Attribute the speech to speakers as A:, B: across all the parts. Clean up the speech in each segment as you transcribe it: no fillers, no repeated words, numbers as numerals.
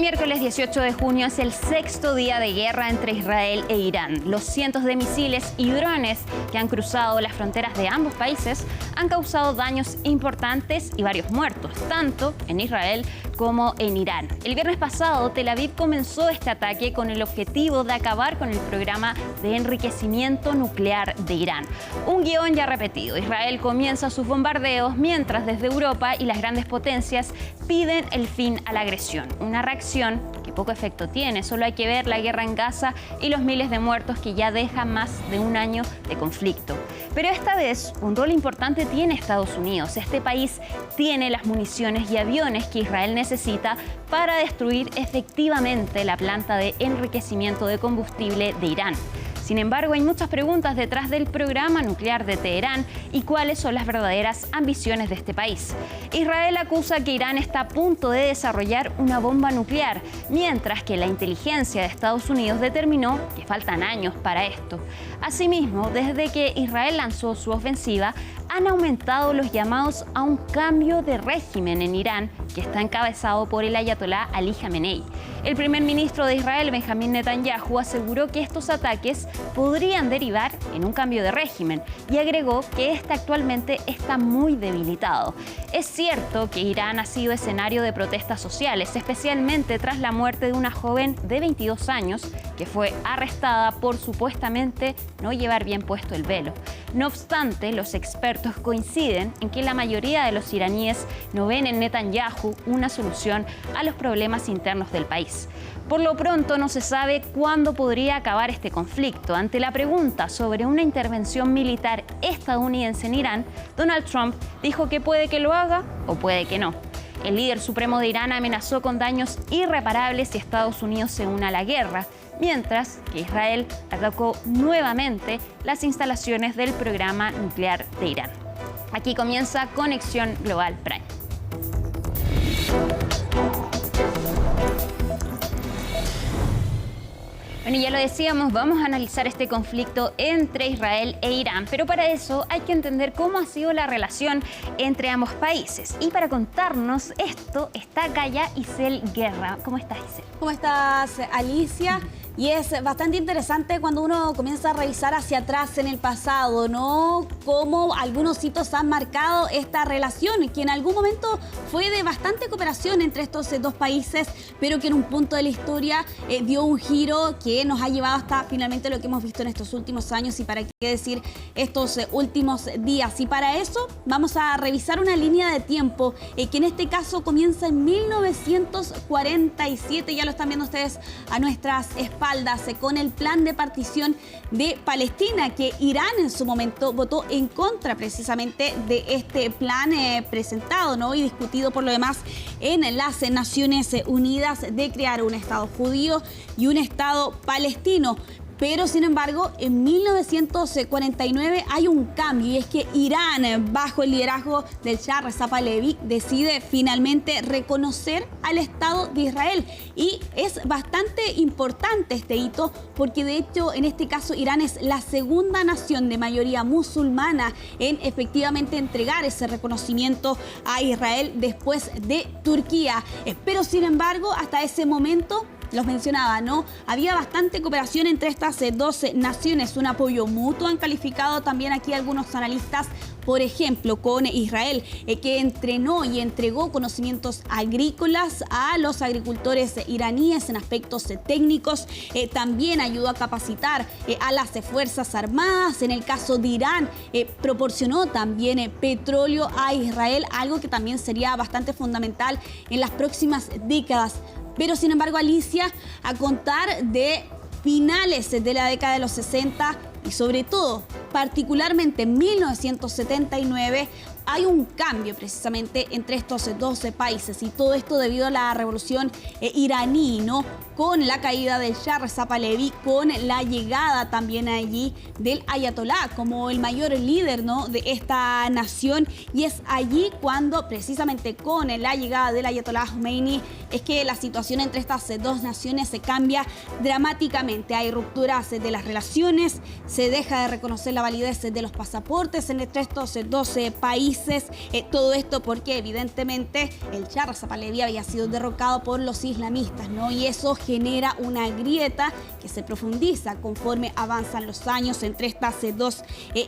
A: miércoles 18 de junio es el sexto día de guerra entre Israel e Irán. Los cientos de misiles y drones que han cruzado las fronteras de ambos países han causado daños importantes y varios muertos, tanto en Israel como en Irán. El viernes pasado, Tel Aviv comenzó este ataque con el objetivo de acabar con el programa de enriquecimiento nuclear de Irán. Un guión ya repetido. Israel comienza sus bombardeos, mientras desde Europa y las grandes potencias piden el fin a la agresión. Una reacción que poco efecto tiene. Solo hay que ver la guerra en Gaza y los miles de muertos que ya deja más de un año de conflicto. Pero esta vez un rol importante tiene Estados Unidos. Este país tiene las municiones y aviones que Israel necesita para destruir efectivamente la planta de enriquecimiento de combustible de Irán. Sin embargo, hay muchas preguntas detrás del programa nuclear de Teherán y cuáles son las verdaderas ambiciones de este país. Israel acusa que Irán está a punto de desarrollar una bomba nuclear, mientras que la inteligencia de Estados Unidos determinó que faltan años para esto. Asimismo, desde que Israel lanzó su ofensiva, han aumentado los llamados a un cambio de régimen en Irán, que está encabezado por el ayatolá Ali Jamenei. El primer ministro de Israel, Benjamín Netanyahu, aseguró que estos ataques podrían derivar en un cambio de régimen y agregó que este actualmente está muy debilitado. Es cierto que Irán ha sido escenario de protestas sociales, especialmente tras la muerte de una joven de 22 años que fue arrestada por supuestamente no llevar bien puesto el velo. No obstante, los expertos coinciden en que la mayoría de los iraníes no ven en Netanyahu una solución a los problemas internos del país. Por lo pronto, no se sabe cuándo podría acabar este conflicto. Ante la pregunta sobre una intervención militar estadounidense en Irán, Donald Trump dijo que puede que lo haga o puede que no. El líder supremo de Irán amenazó con daños irreparables si Estados Unidos se une a la guerra, mientras que Israel atacó nuevamente las instalaciones del programa nuclear de Irán. Aquí comienza Conexión Global Prime. Bueno, ya lo decíamos, vamos a analizar este conflicto entre Israel e Irán, pero para eso hay que entender cómo ha sido la relación entre ambos países. Y para contarnos esto está Gaya Isel Guerra. ¿Cómo estás, Isel?
B: ¿Cómo estás, Alicia? Y es bastante interesante cuando uno comienza a revisar hacia atrás en el pasado, ¿no? Cómo algunos hitos han marcado esta relación, que en algún momento fue de bastante cooperación entre estos dos países, pero que en un punto de la historia dio un giro que nos ha llevado hasta finalmente lo que hemos visto en estos últimos años y para qué decir estos últimos días. Y para eso vamos a revisar una línea de tiempo que en este caso comienza en 1947, ya lo están viendo ustedes a nuestras espaldas, con el plan de partición de Palestina, que Irán en su momento votó en contra precisamente de este plan presentado, ¿no? Y discutido por lo demás en las Naciones Unidas de crear un Estado judío y un Estado palestino. Pero, sin embargo, en 1949 hay un cambio y es que Irán, bajo el liderazgo del Shah Reza Pahlavi, decide finalmente reconocer al Estado de Israel. Y es bastante importante este hito porque, de hecho, en este caso Irán es la segunda nación de mayoría musulmana en efectivamente entregar ese reconocimiento a Israel después de Turquía. Pero, sin embargo, hasta ese momento, los mencionaba, ¿no? Había bastante cooperación entre estas 12 naciones, un apoyo mutuo. Han calificado también aquí algunos analistas, por ejemplo, con Israel, que entrenó y entregó conocimientos agrícolas a los agricultores iraníes en aspectos técnicos. También ayudó a capacitar a las Fuerzas Armadas. En el caso de Irán, proporcionó también petróleo a Israel, algo que también sería bastante fundamental en las próximas décadas. Pero, sin embargo, Alicia, a contar de finales de la década de los 60 y sobre todo, particularmente en 1979, hay un cambio precisamente entre estos 12 países y todo esto debido a la revolución iraní, ¿no? Con la caída del Shah Reza Pahlavi, con la llegada también allí del ayatolá como el mayor líder, ¿no? de esta nación, y es allí cuando precisamente con la llegada del ayatolá Khomeini es que la situación entre estas dos naciones se cambia dramáticamente. Hay rupturas de las relaciones, se deja de reconocer la validez de los pasaportes entre estos 12 países países. Todo esto porque evidentemente el Shah Reza Pahlavi había sido derrocado por los islamistas, ¿no? Y eso genera una grieta que se profundiza conforme avanzan los años entre estas dos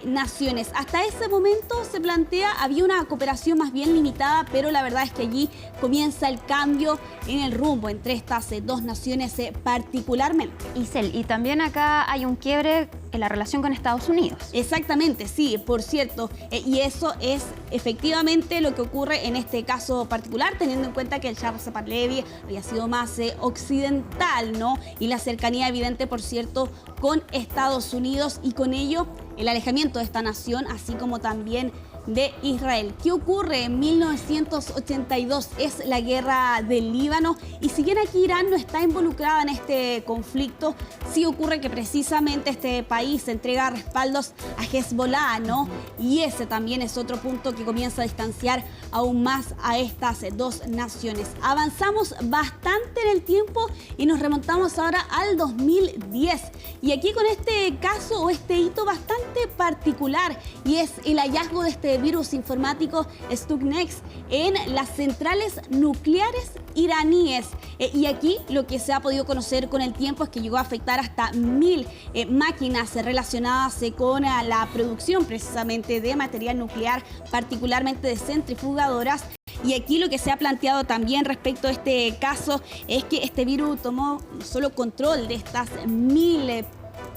B: naciones. Hasta ese momento se plantea, había una cooperación más bien limitada, pero la verdad es que allí comienza el cambio en el rumbo entre estas dos naciones particularmente.
A: Isel, y también acá hay un quiebre en la relación con Estados Unidos.
B: Exactamente, sí, por cierto, y eso es efectivamente lo que ocurre en este caso particular, teniendo en cuenta que el Shah Reza Pahlavi había sido más occidental, ¿no? Y la cercanía evidente, por cierto, con Estados Unidos y con ello el alejamiento de esta nación, así como también de Israel. ¿Qué ocurre? En 1982 es la guerra del Líbano y si bien aquí Irán no está involucrada en este conflicto, sí ocurre que precisamente este país entrega respaldos a Hezbollah, ¿no? Y ese también es otro punto que comienza a distanciar aún más a estas dos naciones. Avanzamos bastante en el tiempo y nos remontamos ahora al 2010. Y aquí con este caso o este hito bastante particular y es el hallazgo de este virus informático Stuxnet en las centrales nucleares iraníes. Y aquí lo que se ha podido conocer con el tiempo es que llegó a afectar hasta 1000 máquinas relacionadas con la producción precisamente de material nuclear, particularmente de centrifugadoras. Y aquí lo que se ha planteado también respecto a este caso es que este virus tomó no solo control de estas 1000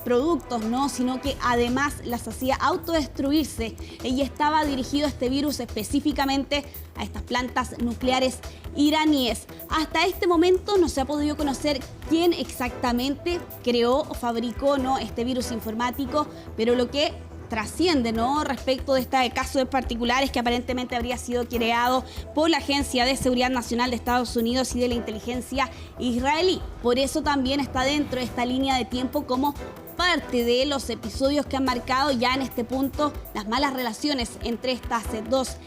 B: productos, no, sino que además las hacía autodestruirse y estaba dirigido este virus específicamente a estas plantas nucleares iraníes. Hasta este momento no se ha podido conocer quién exactamente creó o fabricó, ¿no?, este virus informático, pero lo que trasciende, ¿no?, respecto de este caso en particular es que aparentemente habría sido creado por la Agencia de Seguridad Nacional de Estados Unidos y de la inteligencia israelí. Por eso también está dentro de esta línea de tiempo como parte de los episodios que han marcado ya en este punto las malas relaciones entre estas dos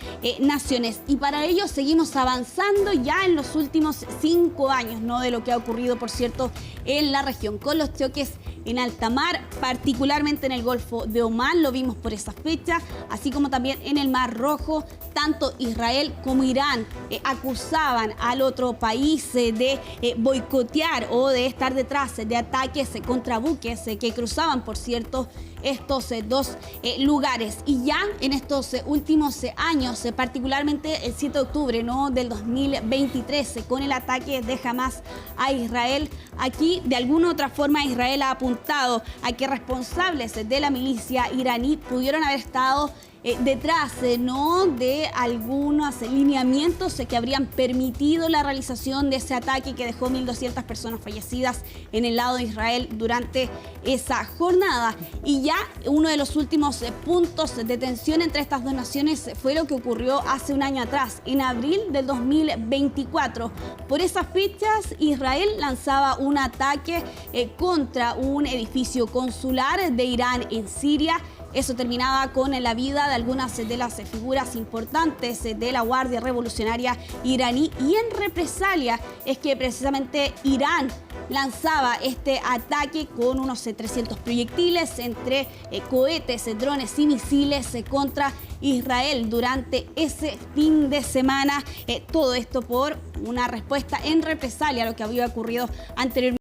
B: naciones. Y para ello seguimos avanzando ya en los últimos 5 años, ¿no?, de lo que ha ocurrido, por cierto, en la región, con los choques en alta mar, particularmente en el Golfo de Omán, lo vimos por esa fecha, así como también en el Mar Rojo. Tanto Israel como Irán acusaban al otro país de boicotear o de estar detrás de ataques contra buques que cruzaban, por cierto, estos dos lugares. Y ya en estos últimos años, particularmente el 7 de octubre, ¿no?, del 2023, con el ataque de Hamas a Israel, aquí de alguna u otra forma Israel ha apuntado a que responsables de la milicia iraní pudieron haber estado detrás, ¿no?, de algunos lineamientos que habrían permitido la realización de ese ataque que dejó 1.200 personas fallecidas en el lado de Israel durante esa jornada. Y ya uno de los últimos puntos de tensión entre estas dos naciones fue lo que ocurrió hace un año atrás, en abril del 2024. Por esas fechas, Israel lanzaba un ataque contra un edificio consular de Irán en Siria. Eso terminaba con la vida de algunas de las figuras importantes de la Guardia Revolucionaria iraní. Y en represalia es que precisamente Irán lanzaba este ataque con unos 300 proyectiles entre cohetes, drones y misiles contra Israel durante ese fin de semana. Todo esto por una respuesta en represalia a lo que había ocurrido anteriormente,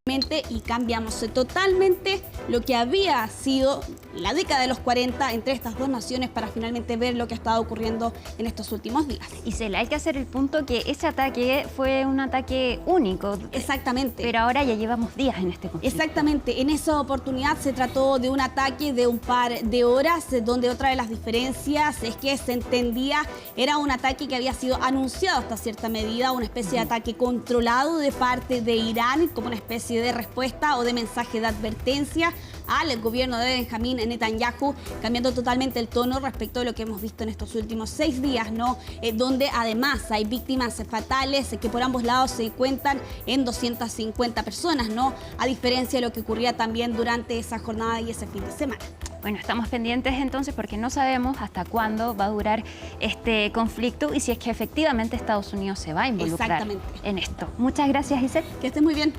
B: y cambiamos totalmente lo que había sido la década de los 40 entre estas dos naciones para finalmente ver lo que ha estado ocurriendo en estos últimos días.
A: Isel, hay que hacer el punto que ese ataque fue un ataque único.
B: Exactamente.
A: Pero ahora ya llevamos días en este conflicto.
B: Exactamente. En esa oportunidad se trató de un ataque de un par de horas, donde otra de las diferencias es que se entendía era un ataque que había sido anunciado hasta cierta medida, una especie de ataque controlado de parte de Irán, como una especie de respuesta o de mensaje de advertencia al gobierno de Benjamín Netanyahu, cambiando totalmente el tono respecto de lo que hemos visto en estos últimos 6 días, ¿no? Donde además hay víctimas fatales que por ambos lados se cuentan en 250 personas, ¿no? A diferencia de lo que ocurría también durante esa jornada y ese fin de semana.
A: Bueno, estamos pendientes entonces porque no sabemos hasta cuándo va a durar este conflicto y si es que efectivamente Estados Unidos se va a involucrar en esto. Muchas gracias, Isel.
B: Que estés muy bien.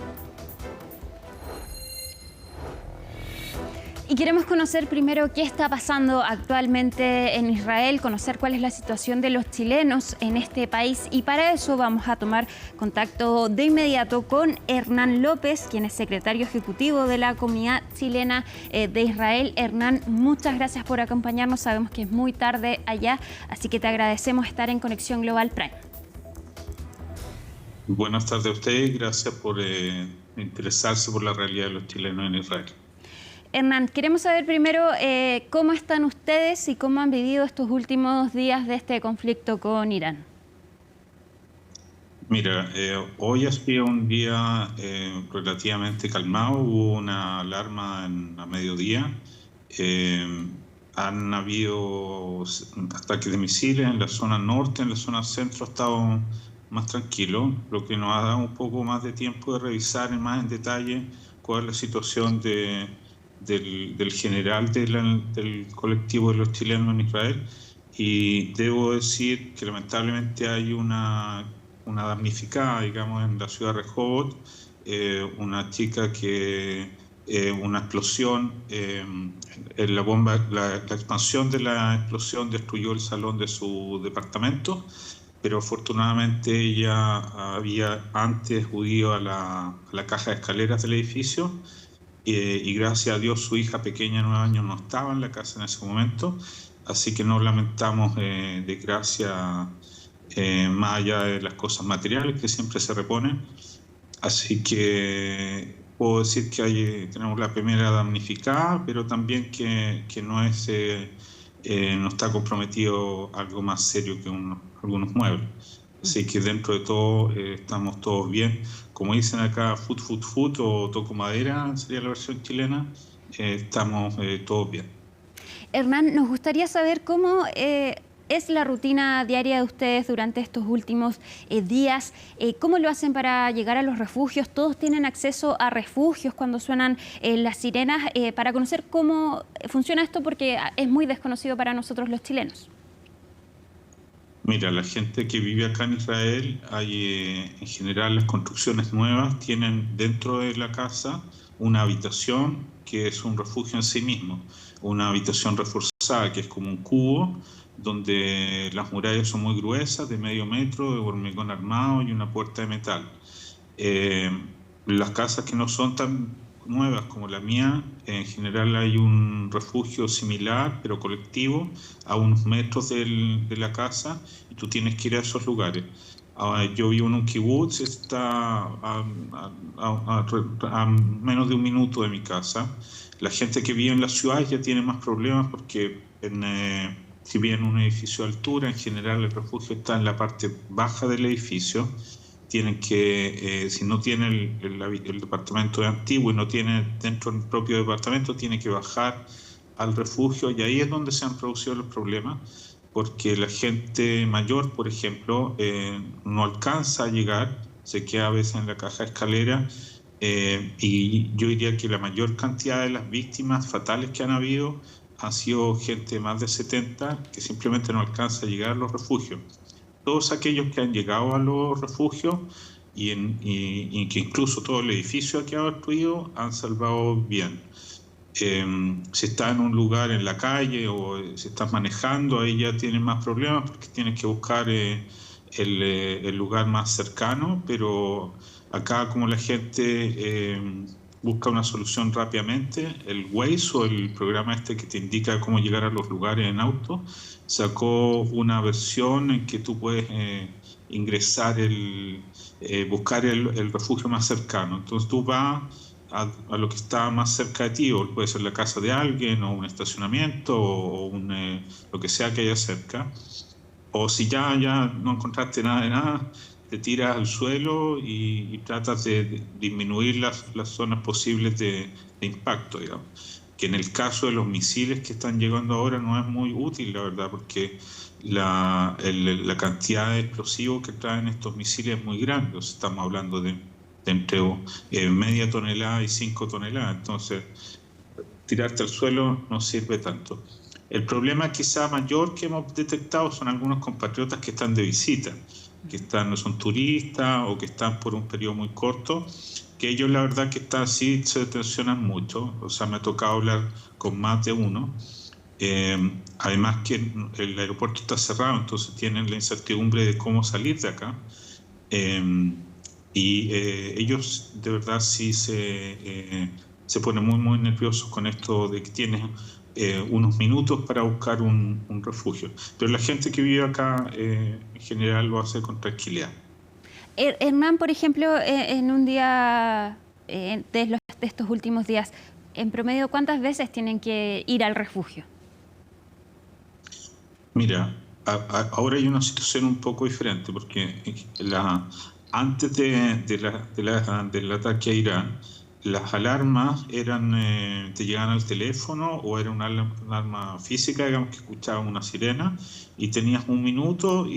A: Y queremos conocer primero qué está pasando actualmente en Israel, conocer cuál es la situación de los chilenos en este país, y para eso vamos a tomar contacto de inmediato con Hernán López, quien es secretario ejecutivo de la Comunidad Chilena de Israel. Hernán, muchas gracias por acompañarnos. Sabemos que es muy tarde allá, así que te agradecemos estar en Conexión Global Prime.
C: Buenas tardes a ustedes y gracias por interesarse por la realidad de los chilenos en Israel.
A: Hernán, queremos saber primero cómo están ustedes y cómo han vivido estos últimos días de este conflicto con Irán. Mira,
C: hoy ha sido un día relativamente calmado. Hubo una alarma a mediodía. Han habido ataques de misiles en la zona norte, en la zona centro ha estado más tranquilo, lo que nos ha dado un poco más de tiempo de revisar más en detalle cuál es la situación del general del colectivo de los chilenos en Israel. Y debo decir que lamentablemente hay una damnificada, digamos, en la ciudad de Rehovot, una chica que una explosión en la bomba, la expansión de la explosión destruyó el salón de su departamento, pero afortunadamente ella había antes acudido a la caja de escaleras del edificio. Y gracias a Dios su hija pequeña de 9 años no estaba en la casa en ese momento, así que no lamentamos desgracia más allá de las cosas materiales que siempre se reponen. Así que puedo decir que tenemos la primera damnificada, pero también que no está comprometido algo más serio que algunos muebles. Así que dentro de todo estamos todos bien. Como dicen acá, fut, fut, fut, o toco madera, sería la versión chilena, estamos todos bien.
A: Hernán, nos gustaría saber cómo es la rutina diaria de ustedes durante estos últimos días. ¿Cómo lo hacen para llegar a los refugios? ¿Todos tienen acceso a refugios cuando suenan las sirenas? Para conocer cómo funciona esto, porque es muy desconocido para nosotros los chilenos.
C: Mira, la gente que vive acá en Israel, en general las construcciones nuevas tienen dentro de la casa una habitación que es un refugio en sí mismo, una habitación reforzada que es como un cubo donde las murallas son muy gruesas, de medio metro, de hormigón armado y una puerta de metal. Las casas que no son tan nuevas como la mía, en general hay un refugio similar pero colectivo a unos metros de la casa, y tú tienes que ir a esos lugares. Yo vivo en un kibutz, está a menos de un minuto de mi casa. La gente que vive en la ciudad ya tiene más problemas porque si vive en un edificio de altura, en general el refugio está en la parte baja del edificio. Tienen que, si no tiene el departamento antiguo y no tiene dentro del propio departamento, tiene que bajar al refugio, y ahí es donde se han producido los problemas, porque la gente mayor, por ejemplo, no alcanza a llegar, se queda a veces en la caja de escalera, y yo diría que la mayor cantidad de las víctimas fatales que han habido han sido gente de más de 70 que simplemente no alcanza a llegar a los refugios. Todos aquellos que han llegado a los refugios y que incluso todo el edificio ha quedado destruido han salvado bien. Si estás en un lugar en la calle o si estás manejando, ahí ya tienes más problemas porque tienes que buscar el lugar más cercano, pero acá como la gente busca una solución rápidamente, el Waze, o el programa este que te indica cómo llegar a los lugares en auto, sacó una versión en que tú puedes ingresar, buscar el refugio más cercano. Entonces tú vas a lo que está más cerca de ti, o puede ser la casa de alguien, o un estacionamiento, o lo que sea que haya cerca. O si ya no encontraste nada de nada, te tiras al suelo y tratas de disminuir las zonas posibles de impacto, digamos. Que en el caso de los misiles que están llegando ahora no es muy útil, la verdad, porque la cantidad de explosivos que traen estos misiles es muy grande. O sea, estamos hablando de entre media tonelada y 5 toneladas. Entonces, tirarte al suelo no sirve tanto. El problema quizá mayor que hemos detectado son algunos compatriotas que están de visita, que no son turistas o que están por un periodo muy corto, porque ellos la verdad que están así, se tensionan mucho, o sea, me ha tocado hablar con más de uno. Además que el aeropuerto está cerrado, entonces tienen la incertidumbre de cómo salir de acá. Ellos de verdad sí se ponen muy, muy nerviosos con esto de que tienen unos minutos para buscar un refugio. Pero la gente que vive acá en general lo hace con tranquilidad.
A: Hernán, por ejemplo, en un día de estos últimos días, en promedio, ¿cuántas veces tienen que ir al refugio?
C: Mira, ahora hay una situación un poco diferente, porque antes del ataque a Irán, las alarmas te llegaban al teléfono o era una alarma física, digamos, que escuchaba una sirena y tenías un minuto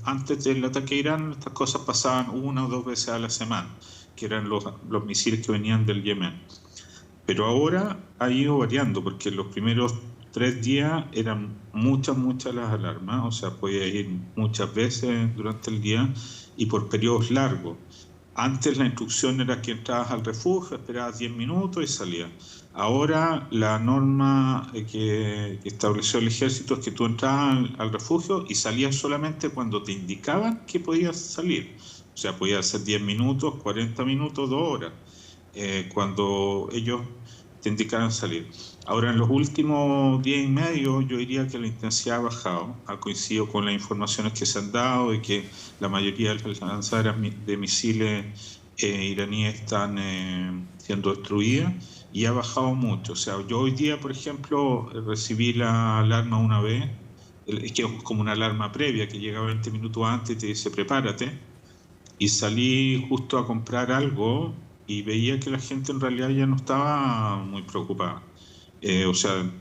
C: antes del ataque a Irán estas cosas pasaban 1 o 2 veces a la semana, que eran los misiles que venían del Yemen. Pero ahora ha ido variando, porque los primeros 3 días eran muchas las alarmas, o sea, podía ir muchas veces durante el día y por periodos largos. Antes la instrucción era que entrabas al refugio, esperabas 10 minutos y salías. Ahora la norma que estableció el ejército es que tú entrabas al refugio y salías solamente cuando te indicaban que podías salir. O sea, podías hacer 10 minutos, 40 minutos, 2 horas, cuando ellos te indicaran salir. Ahora, en los últimos 10 y medio, yo diría que la intensidad ha bajado. Ha coincidido con las informaciones que se han dado de que la mayoría de las lanzaderas de misiles iraníes están siendo destruidas y ha bajado mucho. O sea, yo hoy día, por ejemplo, recibí la alarma una vez, que es como una alarma previa que llega 20 minutos antes y te dice prepárate, y salí justo a comprar algo y veía que la gente en realidad ya no estaba muy preocupada. O sea,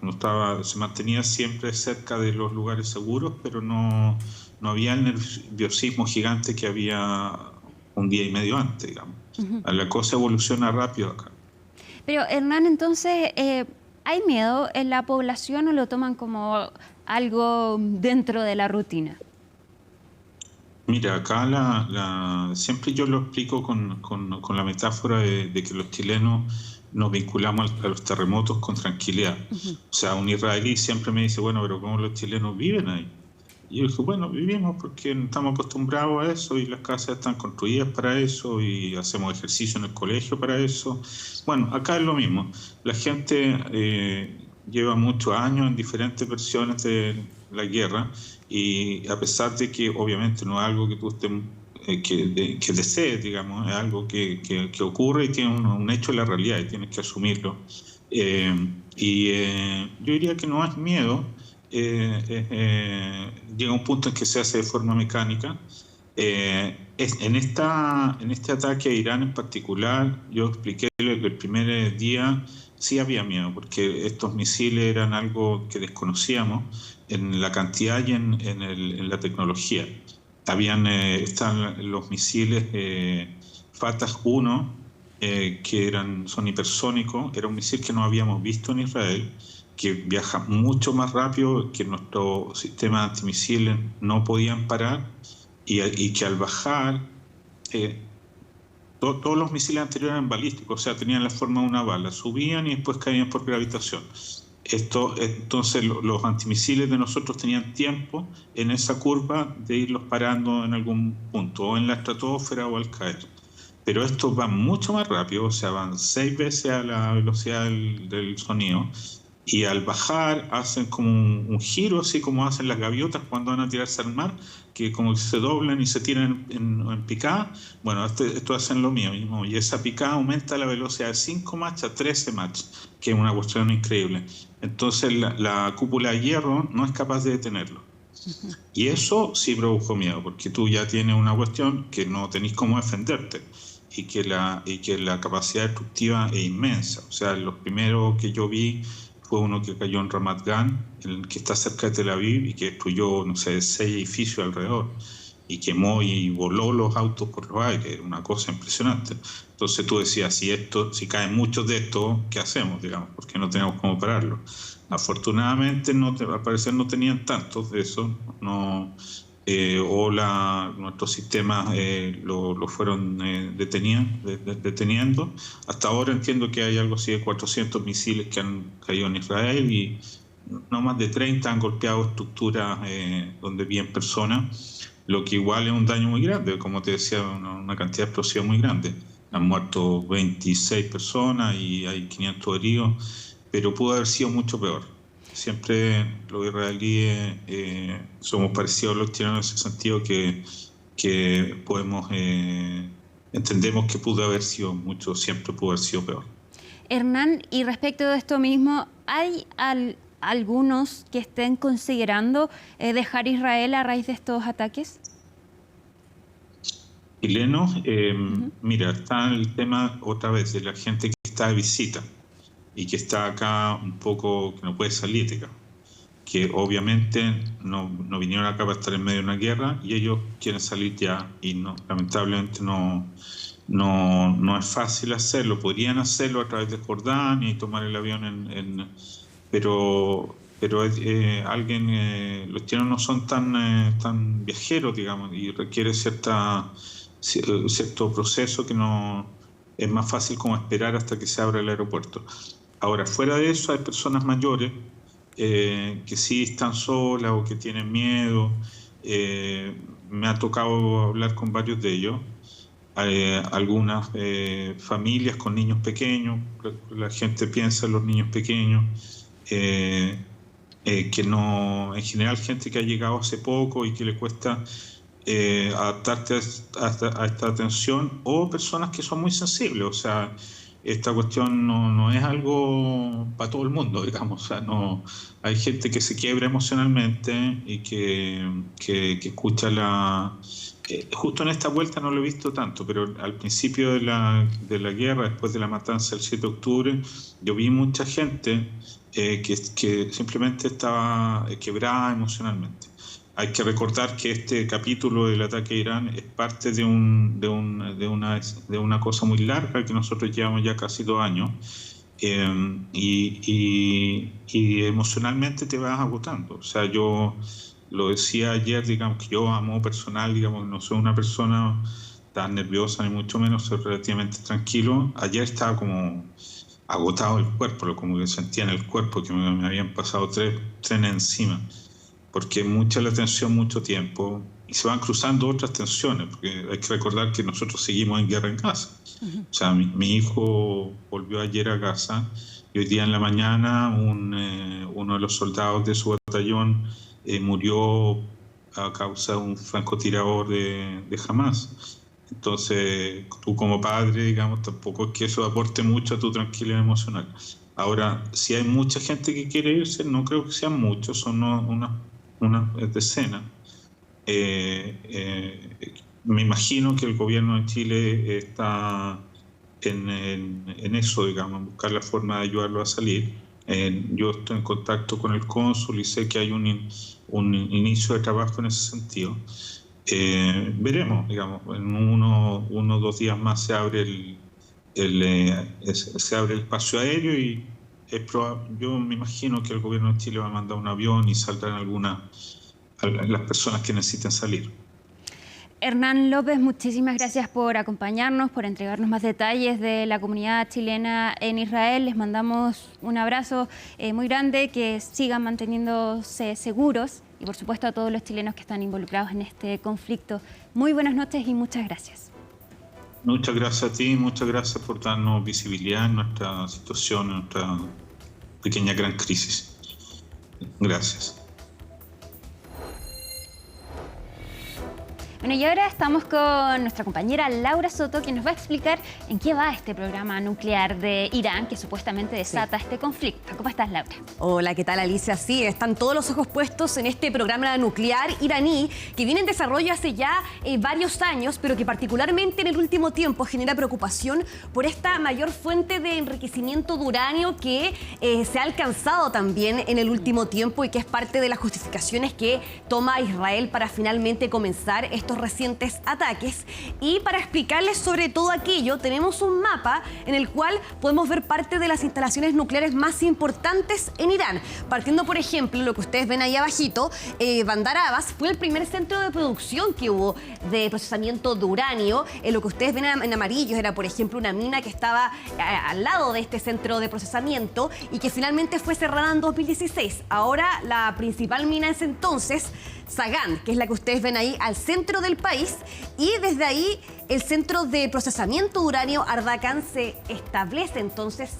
C: se mantenía siempre cerca de los lugares seguros, pero no había el nerviosismo gigante que había un día y medio antes, digamos. La cosa evoluciona rápido acá.
A: Pero Hernán, entonces, ¿hay miedo en la población o lo toman como algo dentro de la rutina?
C: Mira, acá siempre yo lo explico con la metáfora de que los chilenos nos vinculamos a los terremotos con tranquilidad. O sea, un israelí siempre me dice, bueno, pero ¿cómo los chilenos viven ahí? Y yo dije, bueno, vivimos porque estamos acostumbrados a eso y las casas están construidas para eso y hacemos ejercicio en el colegio para eso. Bueno, acá es lo mismo. La gente lleva muchos años en diferentes versiones de la guerra y a pesar de que obviamente no es algo que tú que desees, digamos, es algo que ocurre y tiene un hecho en la realidad y tienes que asumirlo. Yo diría que no es miedo. Llega un punto en que se hace de forma mecánica. En este ataque a Irán en particular, yo expliqué que el primer día sí había miedo, porque estos misiles eran algo que desconocíamos en la cantidad y en la tecnología. Están los misiles Fatah 1, que son hipersónicos. Era un misil que no habíamos visto en Israel, que viaja mucho más rápido, que nuestros sistemas antimisiles no podían parar y que al bajar, todos los misiles anteriores eran balísticos, o sea, tenían la forma de una bala, subían y después caían por gravitación. Entonces los antimisiles de nosotros tenían tiempo en esa curva de irlos parando en algún punto, o en la estratosfera o al caer. Pero estos van mucho más rápido, o sea, van 6 veces a la velocidad del sonido, y al bajar hacen como un giro, así como hacen las gaviotas cuando van a tirarse al mar, que como que se doblan y se tiran en picada. Bueno, esto hacen lo mismo, y esa picada aumenta la velocidad de 5 Mach a 13 Mach, que es una cuestión increíble. Entonces la cúpula de hierro no es capaz de detenerlo. Y eso sí produjo miedo, porque tú ya tienes una cuestión que no tenés cómo defenderte, y que la capacidad destructiva es inmensa. O sea, los primeros que yo vi fue uno que cayó en Ramat Gan, que está cerca de Tel Aviv, y que destruyó, no sé, 6 edificios alrededor, y quemó y voló los autos por los aires. Era una cosa impresionante. Entonces tú decías, si caen muchos de estos, ¿qué hacemos, digamos? Porque no tenemos cómo pararlo. Afortunadamente, al parecer no tenían tantos de esos, o nuestros sistemas lo fueron deteniendo. Hasta ahora entiendo que hay algo así de 400 misiles que han caído en Israel y no más de 30 han golpeado estructuras donde viven personas, lo que igual es un daño muy grande, como te decía, una cantidad explosiva muy grande. Han muerto 26 personas y hay 500 heridos, pero pudo haber sido mucho peor. Siempre los israelíes somos parecidos a los chilenos en ese sentido que podemos entendemos que pudo haber sido mucho, siempre pudo haber sido peor.
A: Hernán, y respecto de esto mismo, ¿hay algunos que estén considerando dejar Israel a raíz de estos ataques?
C: Chilenos, mira, está el tema otra vez de la gente que está de visita y que está acá un poco, que no puede salir de acá, que obviamente no vinieron acá para estar en medio de una guerra y ellos quieren salir ya y lamentablemente no es fácil hacerlo. Podrían hacerlo a través de Jordania y tomar el avión pero los chilenos no son tan viajeros, digamos, y requiere cierto proceso que no es más fácil como esperar hasta que se abra el aeropuerto. Ahora, fuera de eso hay personas mayores que sí están solas o que tienen miedo. Me ha tocado hablar con varios de ellos. Algunas familias con niños pequeños, la gente piensa en los niños pequeños, que no, en general gente que ha llegado hace poco y que le cuesta adaptarte a esta atención, o personas que son muy sensibles, o sea, esta cuestión no es algo para todo el mundo, digamos, o sea, hay gente que se quiebra emocionalmente y que escucha justo en esta vuelta no lo he visto tanto, pero al principio de la guerra, después de la matanza del 7 de octubre, yo vi mucha gente que simplemente estaba quebrada emocionalmente. Hay que recordar que este capítulo del ataque a Irán es parte de una cosa muy larga que nosotros llevamos ya casi 2 años y emocionalmente te vas agotando. O sea, yo lo decía ayer, digamos, que yo a modo personal, digamos, no soy una persona tan nerviosa ni mucho menos, soy relativamente tranquilo. Ayer estaba como agotado el cuerpo, como que sentía en el cuerpo que me habían pasado 3 trenes encima, porque mucha la tensión, mucho tiempo, y se van cruzando otras tensiones, porque hay que recordar que nosotros seguimos en guerra en Gaza. O sea, mi hijo volvió ayer a Gaza y hoy día en la mañana uno de los soldados de su batallón murió a causa de un francotirador de Hamas. Entonces, tú como padre, digamos, tampoco es que eso aporte mucho a tu tranquilidad emocional. Ahora, si hay mucha gente que quiere irse, no creo que sean muchos, son unas decenas. Me imagino que el gobierno de Chile está en eso, digamos, en buscar la forma de ayudarlo a salir. Yo estoy en contacto con el cónsul y sé que hay un inicio de trabajo en ese sentido. Veremos, digamos, en uno o 2 días más se abre se abre el espacio aéreo y yo me imagino que el gobierno de Chile va a mandar un avión y saldrán las personas que necesiten salir.
A: Hernán López, muchísimas gracias por acompañarnos, por entregarnos más detalles de la comunidad chilena en Israel. Les mandamos un abrazo muy grande, que sigan manteniéndose seguros y por supuesto a todos los chilenos que están involucrados en este conflicto. Muy buenas noches y muchas gracias.
C: Muchas gracias a ti, muchas gracias por darnos visibilidad en nuestra situación, en nuestra pequeña gran crisis. Gracias.
A: Bueno, y ahora estamos con nuestra compañera Laura Soto, que nos va a explicar en qué va este programa nuclear de Irán que supuestamente desata este conflicto. ¿Cómo estás, Laura?
D: Hola, ¿qué tal, Alicia? Sí, están todos los ojos puestos en este programa nuclear iraní que viene en desarrollo hace ya varios años, pero que particularmente en el último tiempo genera preocupación por esta mayor fuente de enriquecimiento de uranio que se ha alcanzado también en el último tiempo y que es parte de las justificaciones que toma Israel para finalmente comenzar estos estos recientes ataques. Y para explicarles sobre todo aquello, tenemos un mapa en el cual podemos ver parte de las instalaciones nucleares más importantes en Irán. Partiendo, por ejemplo, lo que ustedes ven ahí abajito, Bandar Abbas fue el primer centro de producción que hubo de procesamiento de uranio. Lo que ustedes ven en amarillo era, por ejemplo, una mina que estaba al lado de este centro de procesamiento y que finalmente fue cerrada en 2016. Ahora la principal mina es entonces Sagan, que es la que ustedes ven ahí al centro del país, y desde ahí el centro de procesamiento de uranio Ardakan se establece, entonces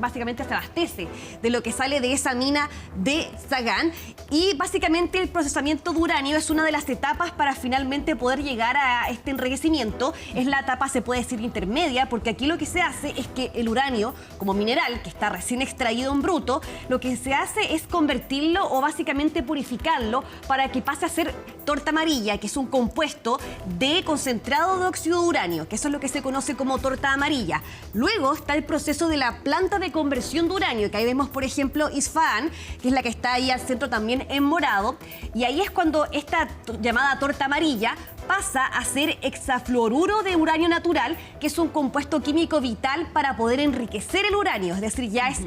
D: básicamente se abastece de lo que sale de esa mina de Sagan, y básicamente el procesamiento de uranio es una de las etapas para finalmente poder llegar a este enriquecimiento. Es la etapa, se puede decir, intermedia, porque aquí lo que se hace es que el uranio, como mineral que está recién extraído en bruto, lo que se hace es convertirlo o básicamente purificarlo para que pase a ser torta amarilla, que es un compuesto de concentrado de óxido de uranio, que eso es lo que se conoce como torta amarilla. Luego está el proceso de la planta de conversión de uranio, que ahí vemos, por ejemplo, Isfahan, que es la que está ahí al centro también en morado, y ahí es cuando esta llamada torta amarilla pasa a ser hexafluoruro de uranio natural, que es un compuesto químico vital para poder enriquecer el uranio, es decir, ya es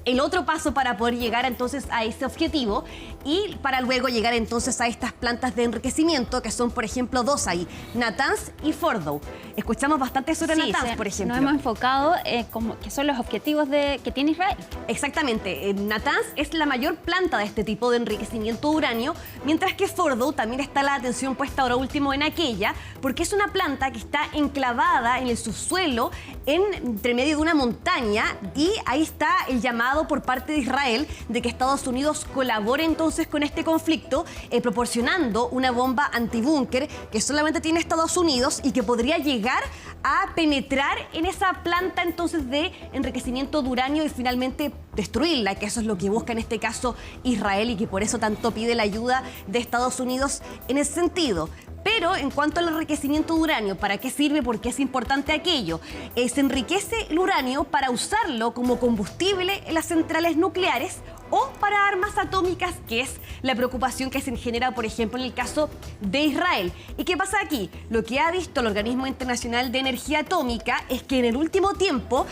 D: el otro paso para poder llegar entonces a ese objetivo y para luego llegar entonces a estas plantas de enriquecimiento que son, por ejemplo, dos ahí, Natanz y Fordow. Escuchamos bastante sobre Natanz, por ejemplo.
A: Nos hemos enfocado como que son los objetivos que tiene Israel.
D: Exactamente. Natanz es la mayor planta de este tipo de enriquecimiento de uranio, mientras que Fordow también está la atención puesta ahora último en aquella, porque es una planta que está enclavada en el subsuelo, entre medio de una montaña, y ahí está el llamado por parte de Israel de que Estados Unidos colabore entonces con este conflicto, proporcionando una bomba antibúnker que solamente tiene Estados Unidos y que podría llegar a penetrar en esa planta entonces de enriquecimiento de uranio y finalmente destruirla, que eso es lo que busca en este caso Israel y que por eso tanto pide la ayuda de Estados Unidos en ese sentido. Pero en cuanto al enriquecimiento de uranio, ¿para qué sirve? ¿Por qué es importante aquello? Se enriquece el uranio para usarlo como combustible en las centrales nucleares o para armas atómicas, que es la preocupación que se genera, por ejemplo, en el caso de Israel. ¿Y qué pasa aquí? Lo que ha visto el Organismo Internacional de Energía Atómica es que en el último tiempo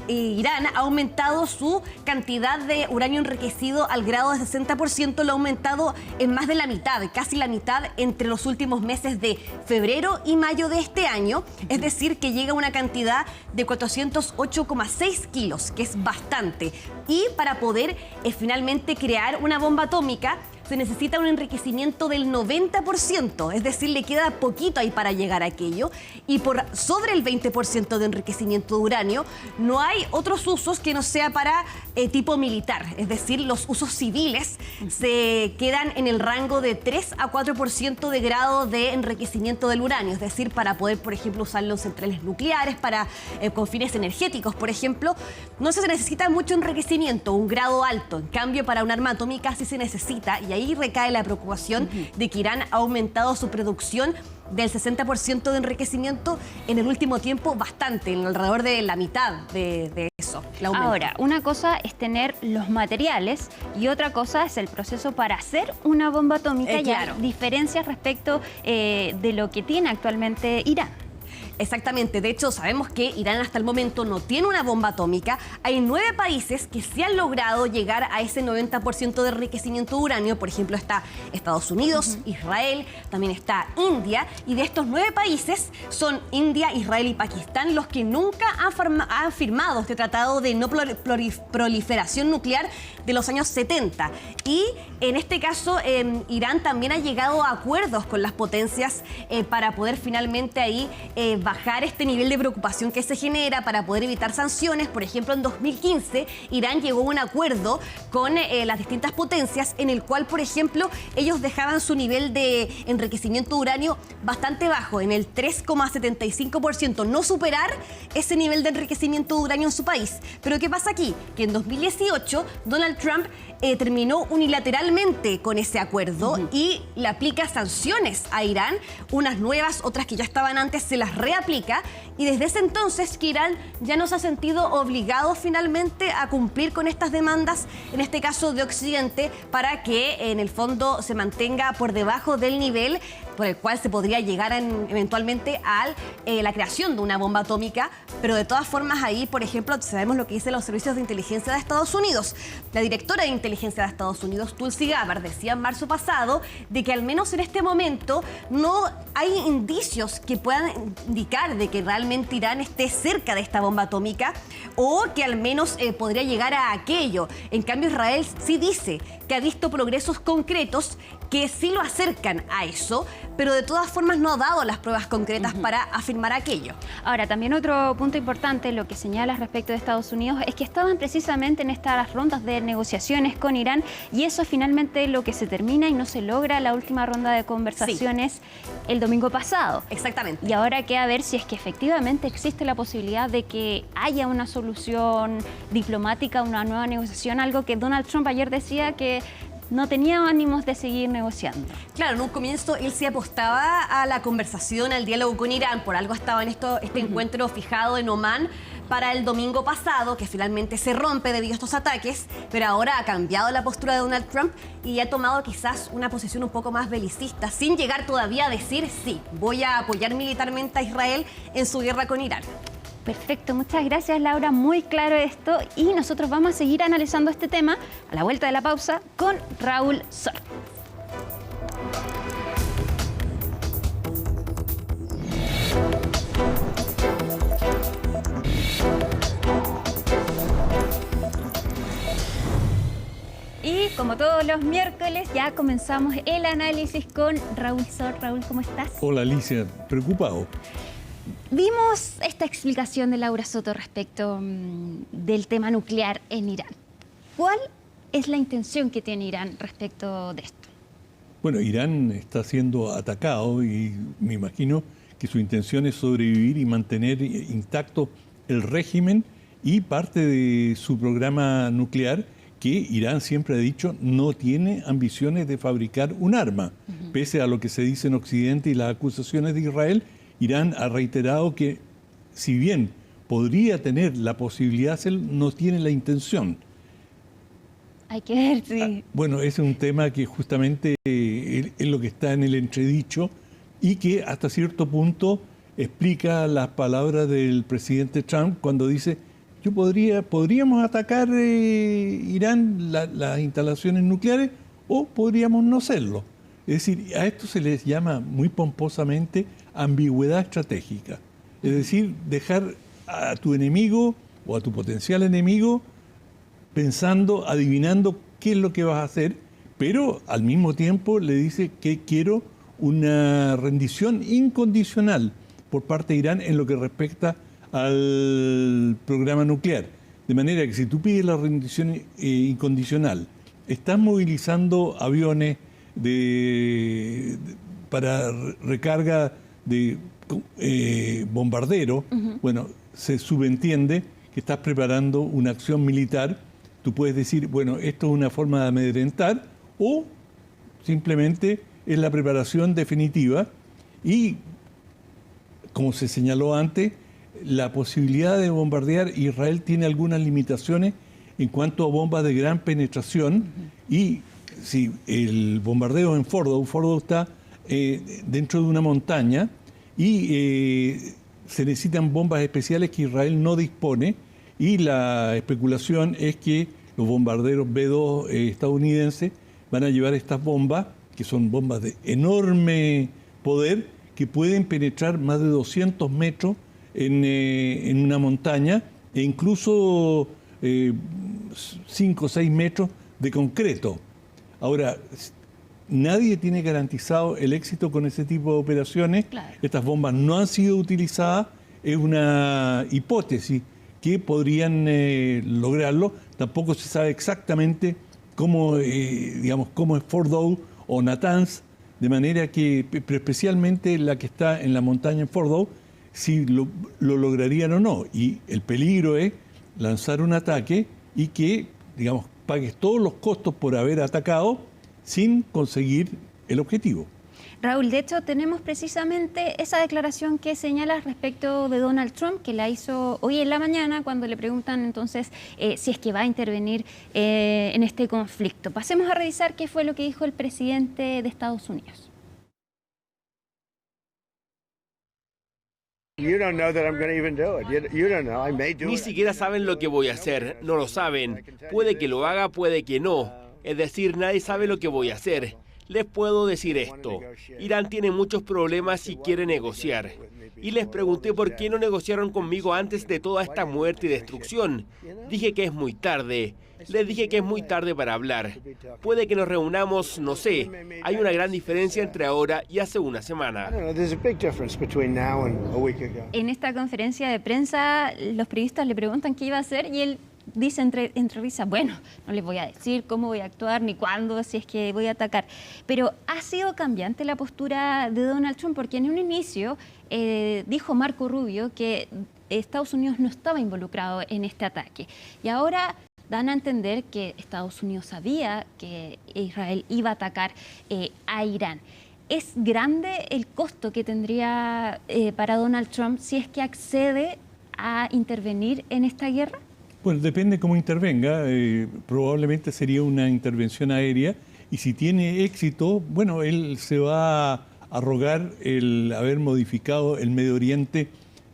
D: Irán ha aumentado su cantidad de uranio enriquecido al grado de 60%, lo ha aumentado en más de la mitad, casi la mitad entre los últimos meses de febrero y mayo de este año, es decir, que llega a una cantidad de 408,6 kilos, que es bastante. Y para poder finalmente crear una bomba atómica se necesita un enriquecimiento del 90%, es decir, le queda poquito ahí para llegar a aquello, y por sobre el 20% de enriquecimiento de uranio no hay otros usos que no sea para tipo militar, es decir, los usos civiles se quedan en el rango de 3 a 4% de grado de enriquecimiento del uranio, es decir, para poder, por ejemplo, usarlo en centrales nucleares, con fines energéticos, por ejemplo, no se necesita mucho enriquecimiento, un grado alto, en cambio para un arma atómica sí se necesita, y ahí recae la preocupación de que Irán ha aumentado su producción del 60% de enriquecimiento en el último tiempo bastante, en alrededor de la mitad de eso.
A: Ahora, una cosa es tener los materiales y otra cosa es el proceso para hacer una bomba atómica y hay diferencias respecto de lo que tiene actualmente Irán.
D: Exactamente, de hecho sabemos que Irán hasta el momento no tiene una bomba atómica. Hay 9 países que sí han logrado llegar a ese 90% de enriquecimiento de uranio. Por ejemplo, está Estados Unidos, Israel, también está India. Y de estos 9 países son India, Israel y Pakistán los que nunca han firmado este tratado de no proliferación nuclear de los años 70. Y en este caso, Irán también ha llegado a acuerdos con las potencias para poder finalmente ahí bajar este nivel de preocupación que se genera, para poder evitar sanciones. Por ejemplo, en 2015, Irán llegó a un acuerdo con las distintas potencias en el cual, por ejemplo, ellos dejaban su nivel de enriquecimiento de uranio bastante bajo, en el 3,75%, no superar ese nivel de enriquecimiento de uranio en su país. Pero ¿qué pasa aquí? Que en 2018, Donald Trump terminó unilateralmente con ese acuerdo y le aplica sanciones a Irán, unas nuevas, otras que ya estaban antes, se las reaplica, y desde ese entonces que Irán ya no se ha sentido obligado finalmente a cumplir con estas demandas, en este caso de Occidente, para que en el fondo se mantenga por debajo del nivel por el cual se podría llegar eventualmente a la creación de una bomba atómica, pero de todas formas ahí, por ejemplo, sabemos lo que dicen los servicios de inteligencia de Estados Unidos. La directora de inteligencia de Estados Unidos, Tulsi Gabbard, decía en marzo pasado de que al menos en este momento no hay indicios que puedan indicar de que realmente Irán esté cerca de esta bomba atómica o que al menos podría llegar a aquello. En cambio, Israel sí dice que ha visto progresos concretos que sí lo acercan a eso, pero de todas formas no ha dado las pruebas concretas para afirmar aquello.
A: Ahora, también otro punto importante, lo que señalas respecto de Estados Unidos, es que estaban precisamente en estas rondas de negociaciones con Irán y eso es finalmente lo que se termina y no se logra la última ronda de conversaciones el domingo pasado.
D: Exactamente.
A: Y ahora queda ver si es que efectivamente existe la posibilidad de que haya una solución diplomática, una nueva negociación, algo que Donald Trump ayer decía que no tenía ánimos de seguir negociando.
D: Claro, en un comienzo él sí apostaba a la conversación, al diálogo con Irán, por algo estaba en este encuentro fijado en Omán para el domingo pasado, que finalmente se rompe debido a estos ataques, pero ahora ha cambiado la postura de Donald Trump y ha tomado quizás una posición un poco más belicista, sin llegar todavía a decir sí, voy a apoyar militarmente a Israel en su guerra con Irán.
A: Perfecto, muchas gracias Laura, muy claro esto y nosotros vamos a seguir analizando este tema a la vuelta de la pausa con Raúl Sor. Y como todos los miércoles ya comenzamos el análisis con Raúl Sor. Raúl, ¿cómo estás?
E: Hola Alicia, preocupado.
A: Vimos esta explicación de Laura Soto respecto del tema nuclear en Irán. ¿Cuál es la intención que tiene Irán respecto de esto?
E: Bueno, Irán está siendo atacado y me imagino que su intención es sobrevivir y mantener intacto el régimen y parte de su programa nuclear, que Irán siempre ha dicho no tiene ambiciones de fabricar un arma. Pese a lo que se dice en Occidente y las acusaciones de Israel, Irán ha reiterado que, si bien podría tener la posibilidad de hacerlo, no tiene la intención.
A: Hay que ver, sí.
E: Bueno, ese es un tema que justamente es lo que está en el entredicho y que hasta cierto punto explica las palabras del presidente Trump cuando dice: podríamos atacar Irán, las instalaciones nucleares, o podríamos no hacerlo. Es decir, a esto se les llama muy pomposamente ambigüedad estratégica. Es decir, dejar a tu enemigo o a tu potencial enemigo pensando, adivinando qué es lo que vas a hacer, pero al mismo tiempo le dice que quiero una rendición incondicional por parte de Irán en lo que respecta al programa nuclear. De manera que si tú pides la rendición incondicional, estás movilizando aviones para recarga de bombardero, bueno, se subentiende que estás preparando una acción militar. Tú puedes decir, bueno, esto es una forma de amedrentar, o simplemente es la preparación definitiva. Y, como se señaló antes, la posibilidad de bombardear Israel tiene algunas limitaciones en cuanto a bombas de gran penetración. Y si el bombardeo en Fordow está dentro de una montaña y se necesitan bombas especiales que Israel no dispone, y la especulación es que los bombarderos B-2 estadounidenses van a llevar estas bombas, que son bombas de enorme poder, que pueden penetrar más de 200 metros en una montaña, e incluso 5 o 6 metros de concreto. Ahora, nadie tiene garantizado el éxito con ese tipo de operaciones.
A: Claro.
E: Estas bombas no han sido utilizadas, es una hipótesis que podrían lograrlo. Tampoco se sabe exactamente cómo es Fordow o Natanz, de manera que, pero especialmente la que está en la montaña en Fordow, si lo lograrían o no. Y el peligro es lanzar un ataque y que, pagues todos los costos por haber atacado sin conseguir el objetivo.
A: Raúl, de hecho tenemos precisamente esa declaración que señalas respecto de Donald Trump, que la hizo hoy en la mañana cuando le preguntan entonces si es que va a intervenir en este conflicto. Pasemos a revisar qué fue lo que dijo el presidente de Estados Unidos.
F: Ni siquiera saben lo que voy a hacer, no lo saben. Puede que lo haga, puede que no. Es decir, nadie sabe lo que voy a hacer. Les puedo decir esto. Irán tiene muchos problemas y quiere negociar. Y les pregunté por qué no negociaron conmigo antes de toda esta muerte y destrucción. Dije que es muy tarde. Les dije que es muy tarde para hablar. Puede que nos reunamos, no sé. Hay una gran diferencia entre ahora y hace una semana.
A: En esta conferencia de prensa, los periodistas le preguntan qué iba a hacer y él dice entre risas, bueno, no les voy a decir cómo voy a actuar ni cuándo, si es que voy a atacar. Pero ha sido cambiante la postura de Donald Trump, porque en un inicio dijo Marco Rubio que Estados Unidos no estaba involucrado en este ataque. Y ahora dan a entender que Estados Unidos sabía que Israel iba a atacar a Irán. ¿Es grande el costo que tendría para Donald Trump si es que accede a intervenir en esta guerra?
E: Bueno, depende cómo intervenga. Probablemente sería una intervención aérea y si tiene éxito, bueno, él se va a arrogar el haber modificado el Medio Oriente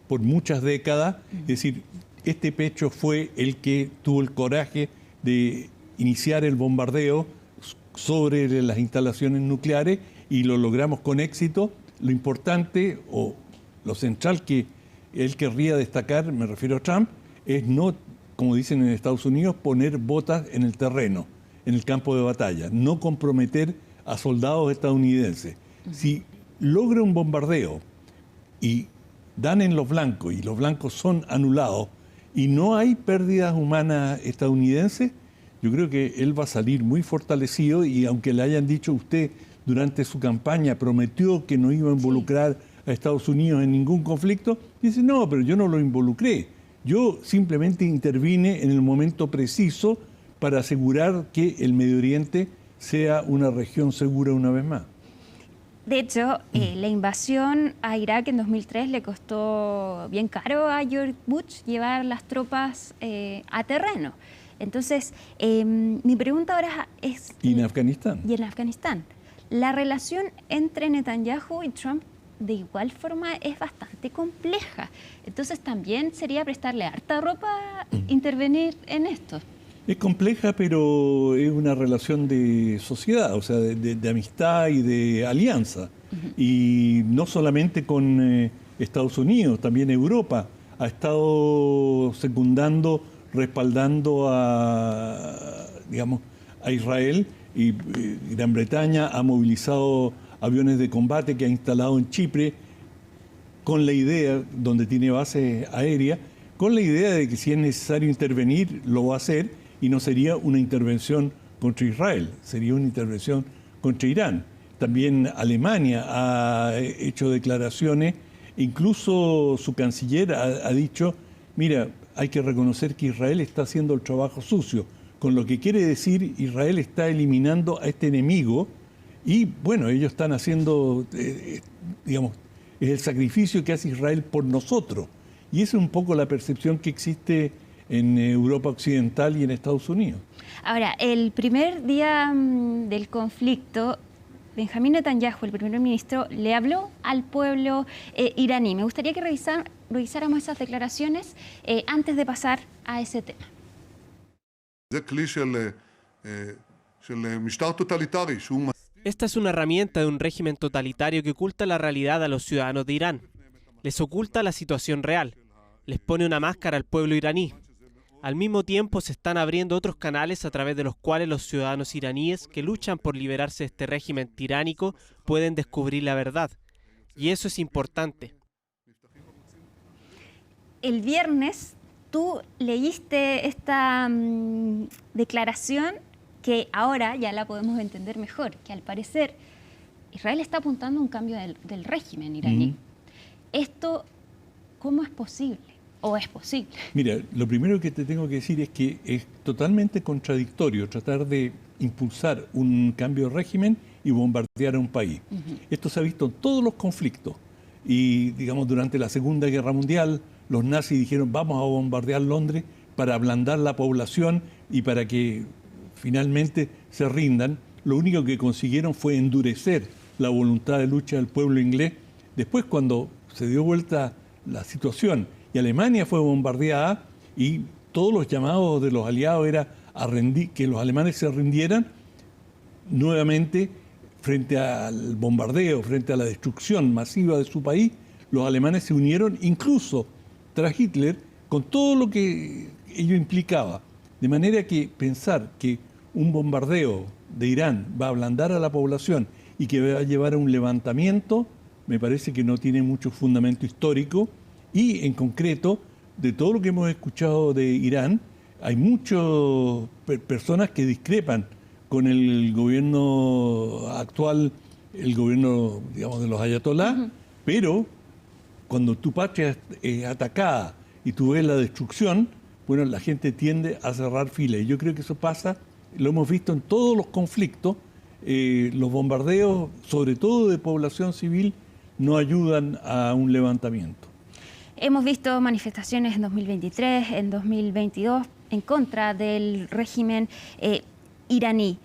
E: por muchas décadas. Es decir, este pecho fue el que tuvo el coraje de iniciar el bombardeo sobre las instalaciones nucleares y lo logramos con éxito. Lo importante o lo central que él querría destacar, me refiero a Trump, es no, como dicen en Estados Unidos, poner botas en el terreno, en el campo de batalla, no comprometer a soldados estadounidenses. Si logra un bombardeo y dan en los blancos y los blancos son anulados y no hay pérdidas humanas estadounidenses, yo creo que él va a salir muy fortalecido y aunque le hayan dicho usted durante su campaña, prometió que no iba a involucrar a Estados Unidos en ningún conflicto, dice, no, pero yo no lo involucré. Yo simplemente intervine en el momento preciso para asegurar que el Medio Oriente sea una región segura una vez más.
A: De hecho, la invasión a Irak en 2003 le costó bien caro a George Bush llevar las tropas a terreno. Entonces, mi pregunta ahora es...
E: ¿Y en Afganistán?
A: Y en Afganistán. La relación entre Netanyahu y Trump de igual forma es bastante compleja. Entonces también sería prestarle harta ropa intervenir en esto.
E: Es compleja, pero es una relación de sociedad, o sea, de amistad y de alianza. Y no solamente con Estados Unidos, también Europa ha estado secundando, respaldando a Israel, y Gran Bretaña ha movilizado aviones de combate que ha instalado en Chipre con la idea, donde tiene base aérea, con la idea de que si es necesario intervenir, lo va a hacer y no sería una intervención contra Israel, sería una intervención contra Irán. También Alemania ha hecho declaraciones, incluso su canciller ha dicho, mira, hay que reconocer que Israel está haciendo el trabajo sucio, con lo que quiere decir Israel está eliminando a este enemigo y bueno, ellos están haciendo, es el sacrificio que hace Israel por nosotros. Y esa es un poco la percepción que existe en Europa Occidental y en Estados Unidos.
A: Ahora, el primer día del conflicto, Benjamín Netanyahu, el primer ministro, le habló al pueblo iraní. Me gustaría que revisáramos esas declaraciones antes de pasar a ese tema.
G: Esta es una herramienta de un régimen totalitario que oculta la realidad a los ciudadanos de Irán. Les oculta la situación real. Les pone una máscara al pueblo iraní. Al mismo tiempo se están abriendo otros canales a través de los cuales los ciudadanos iraníes que luchan por liberarse de este régimen tiránico pueden descubrir la verdad. Y eso es importante.
A: El viernes tú leíste esta declaración que ahora ya la podemos entender mejor, que al parecer Israel está apuntando a un cambio del régimen iraní. ¿Esto cómo es posible? ¿O es posible?
E: Mira, lo primero que te tengo que decir es que es totalmente contradictorio tratar de impulsar un cambio de régimen y bombardear a un país. Esto se ha visto en todos los conflictos. Y, durante la Segunda Guerra Mundial, los nazis dijeron, vamos a bombardear Londres para ablandar la población y para que finalmente se rindan. Lo único que consiguieron fue endurecer la voluntad de lucha del pueblo inglés. Después, cuando se dio vuelta la situación. Y Alemania fue bombardeada y todos los llamados de los aliados era que los alemanes se rindieran nuevamente frente al bombardeo, frente a la destrucción masiva de su país. Los alemanes se unieron incluso tras Hitler con todo lo que ello implicaba. De manera que pensar que un bombardeo de Irán va a ablandar a la población y que va a llevar a un levantamiento, me parece que no tiene mucho fundamento histórico. Y en concreto, de todo lo que hemos escuchado de Irán, hay muchas personas que discrepan con el gobierno actual, el gobierno, digamos, de los ayatolás, pero cuando tu patria es atacada y tú ves la destrucción, bueno, la gente tiende a cerrar filas. Y yo creo que eso pasa, lo hemos visto en todos los conflictos. Los bombardeos, sobre todo de población civil, no ayudan a un levantamiento.
A: Hemos visto manifestaciones en 2023, en 2022, en contra del régimen iraní.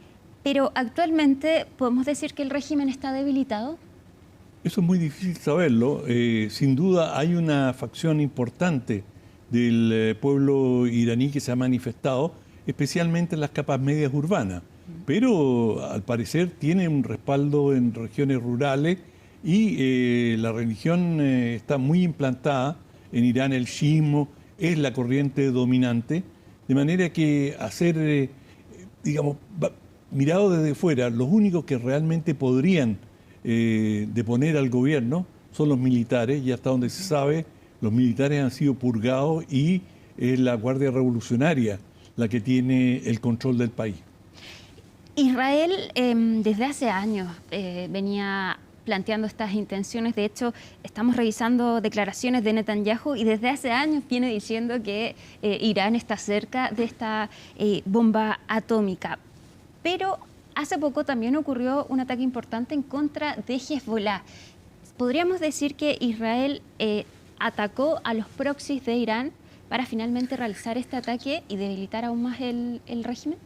A: Pero actualmente, ¿podemos decir que el régimen está debilitado?
E: Eso es muy difícil saberlo. Sin duda hay una facción importante del pueblo iraní que se ha manifestado, especialmente en las capas medias urbanas. Pero al parecer tiene un respaldo en regiones rurales y la religión está muy implantada. En Irán el chiismo es la corriente dominante, de manera que hacer, digamos, mirado desde fuera, los únicos que realmente podrían deponer al gobierno son los militares, y hasta donde se sabe, los militares han sido purgados y es la Guardia Revolucionaria la que tiene el control del país.
A: Israel desde hace años venía planteando estas intenciones. De hecho, estamos revisando declaraciones de Netanyahu y desde hace años viene diciendo que Irán está cerca de esta bomba atómica. Pero hace poco también ocurrió un ataque importante en contra de Hezbollah. ¿Podríamos decir que Israel atacó a los proxies de Irán para finalmente realizar este ataque y debilitar aún más el régimen?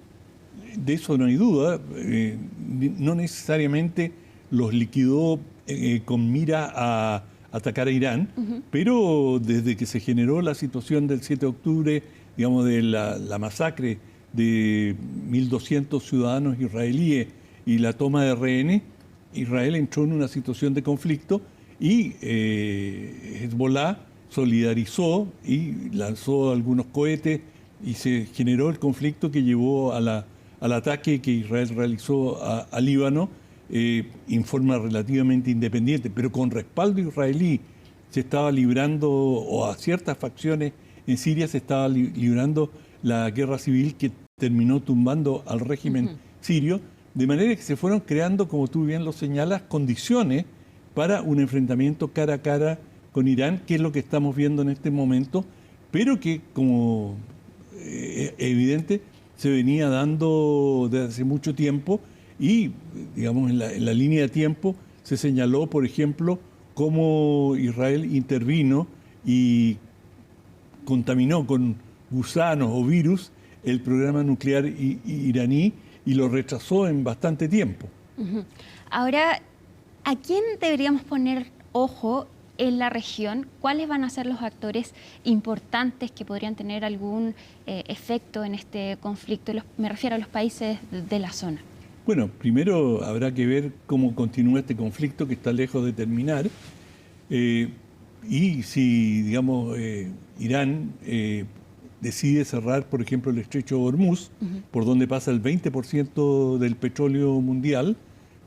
E: De eso no hay duda. No necesariamente los liquidó con mira a atacar a Irán, pero desde que se generó la situación del 7 de octubre, digamos, de la masacre de 1.200 ciudadanos israelíes y la toma de rehenes, Israel entró en una situación de conflicto y Hezbollah solidarizó y lanzó algunos cohetes y se generó el conflicto que llevó al ataque que Israel realizó a Líbano en forma relativamente independiente, pero con respaldo israelí. Se estaba librando, o a ciertas facciones en Siria se estaba librando la guerra civil que terminó tumbando al régimen sirio, de manera que se fueron creando, como tú bien lo señalas, condiciones para un enfrentamiento cara a cara con Irán, que es lo que estamos viendo en este momento, pero que, como es evidente, se venía dando desde hace mucho tiempo y, digamos, en la línea de tiempo se señaló, por ejemplo, cómo Israel intervino y contaminó con gusanos o virus el programa nuclear iraní y lo retrasó en bastante tiempo.
A: Ahora, ¿a quién deberíamos poner ojo en la región? ¿Cuáles van a ser los actores importantes que podrían tener algún efecto en este conflicto? Me refiero a los países de la zona.
E: Bueno, primero habrá que ver cómo continúa este conflicto que está lejos de terminar y si, digamos, Irán decide cerrar, por ejemplo, el estrecho de Hormuz, por donde pasa el 20% del petróleo mundial.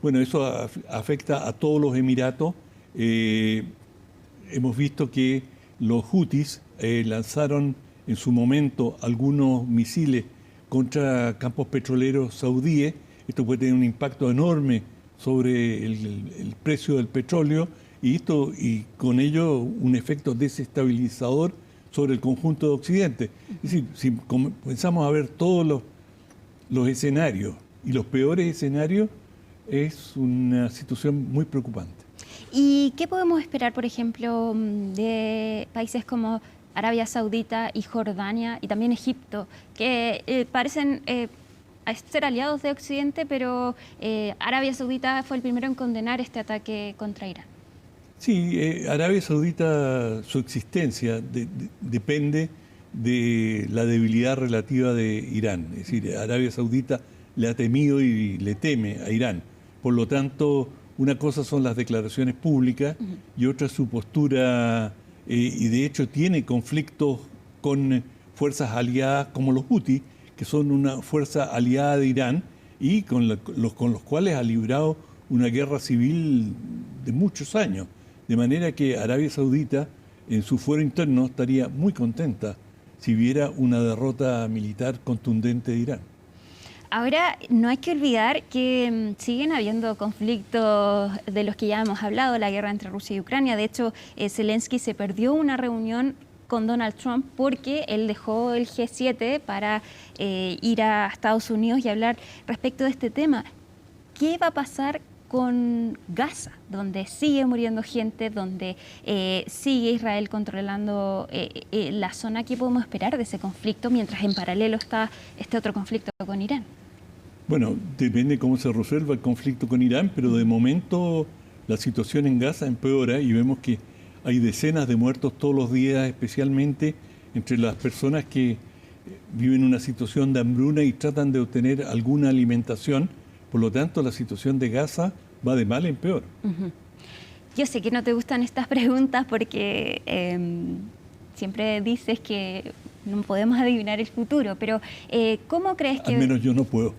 E: Bueno, eso afecta a todos los Emiratos. Hemos visto que los hutis lanzaron en su momento algunos misiles contra campos petroleros saudíes. Esto puede tener un impacto enorme sobre el precio del petróleo y con ello un efecto desestabilizador sobre el conjunto de Occidente. Es decir, si comenzamos a ver todos los escenarios y los peores escenarios, es una situación muy preocupante.
A: ¿Y qué podemos esperar, por ejemplo, de países como Arabia Saudita y Jordania y también Egipto, que parecen ser aliados de Occidente, pero Arabia Saudita fue el primero en condenar este ataque contra Irán?
E: Sí, Arabia Saudita, su existencia depende de la debilidad relativa de Irán. Es decir, Arabia Saudita le ha temido y le teme a Irán. Por lo tanto, una cosa son las declaraciones públicas y otra su postura, y de hecho tiene conflictos con fuerzas aliadas como los Houthi, que son una fuerza aliada de Irán y con los cuales ha librado una guerra civil de muchos años. De manera que Arabia Saudita, en su fuero interno, estaría muy contenta si viera una derrota militar contundente de Irán.
A: Ahora, no hay que olvidar que siguen habiendo conflictos de los que ya hemos hablado, la guerra entre Rusia y Ucrania. De hecho, Zelensky se perdió una reunión con Donald Trump porque él dejó el G7 para ir a Estados Unidos y hablar respecto de este tema. ¿Qué va a pasar con Gaza, donde sigue muriendo gente, donde sigue Israel controlando la zona? ¿Qué podemos esperar de ese conflicto mientras en paralelo está este otro conflicto con Irán?
E: Bueno, depende cómo se resuelva el conflicto con Irán, pero de momento la situación en Gaza empeora y vemos que hay decenas de muertos todos los días, especialmente entre las personas que viven una situación de hambruna y tratan de obtener alguna alimentación. Por lo tanto, la situación de Gaza va de mal en peor.
A: Yo sé que no te gustan estas preguntas porque siempre dices que no podemos adivinar el futuro, pero ¿cómo crees que...?
E: Al menos yo no puedo.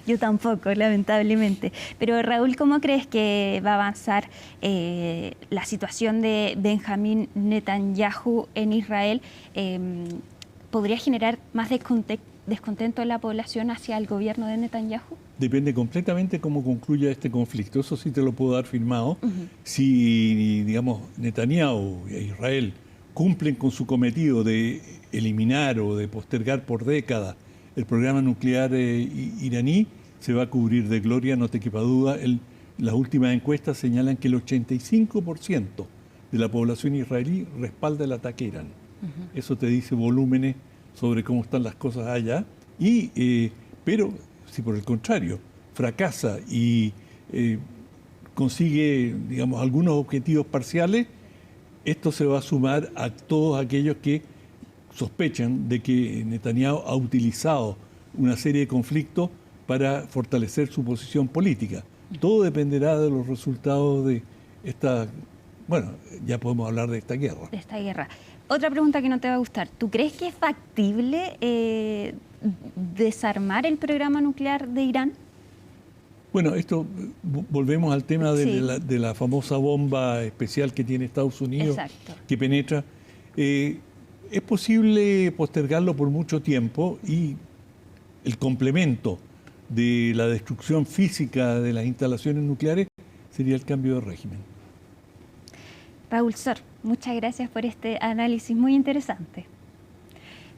A: Yo tampoco, lamentablemente. Pero Raúl, ¿cómo crees que va a avanzar la situación de Benjamín Netanyahu en Israel? ¿Podría generar más descontento en la población hacia el gobierno de Netanyahu?
E: Depende completamente cómo concluya este conflicto. Eso sí te lo puedo dar firmado. Si, digamos, Netanyahu e Israel cumplen con su cometido de eliminar o de postergar por décadas el programa nuclear iraní, se va a cubrir de gloria, no te quepa duda. Las últimas encuestas señalan que el 85% de la población israelí respalda el ataque a Irán. Eso te dice volúmenes sobre cómo están las cosas allá. Pero si por el contrario fracasa y consigue, digamos, algunos objetivos parciales, esto se va a sumar a todos aquellos que sospechan de que Netanyahu ha utilizado una serie de conflictos para fortalecer su posición política. Todo dependerá de los resultados de esta, bueno, ya podemos hablar de esta guerra.
A: De esta guerra. Otra pregunta que no te va a gustar. ¿Tú crees que es factible desarmar el programa nuclear de Irán?
E: Bueno, esto volvemos al tema de la famosa bomba especial que tiene Estados Unidos. Exacto. Que penetra. Es posible postergarlo por mucho tiempo y el complemento de la destrucción física de las instalaciones nucleares sería el cambio de régimen.
A: Raúl Sor, muchas gracias por este análisis muy interesante.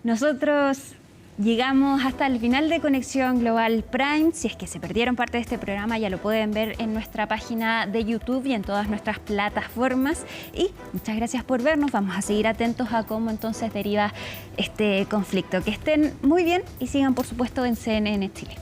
A: Nosotros llegamos hasta el final de Conexión Global Prime. Si es que se perdieron parte de este programa, ya lo pueden ver en nuestra página de YouTube y en todas nuestras plataformas. Y muchas gracias por vernos. Vamos a seguir atentos a cómo entonces deriva este conflicto. Que estén muy bien y sigan, por supuesto, en CNN Chile.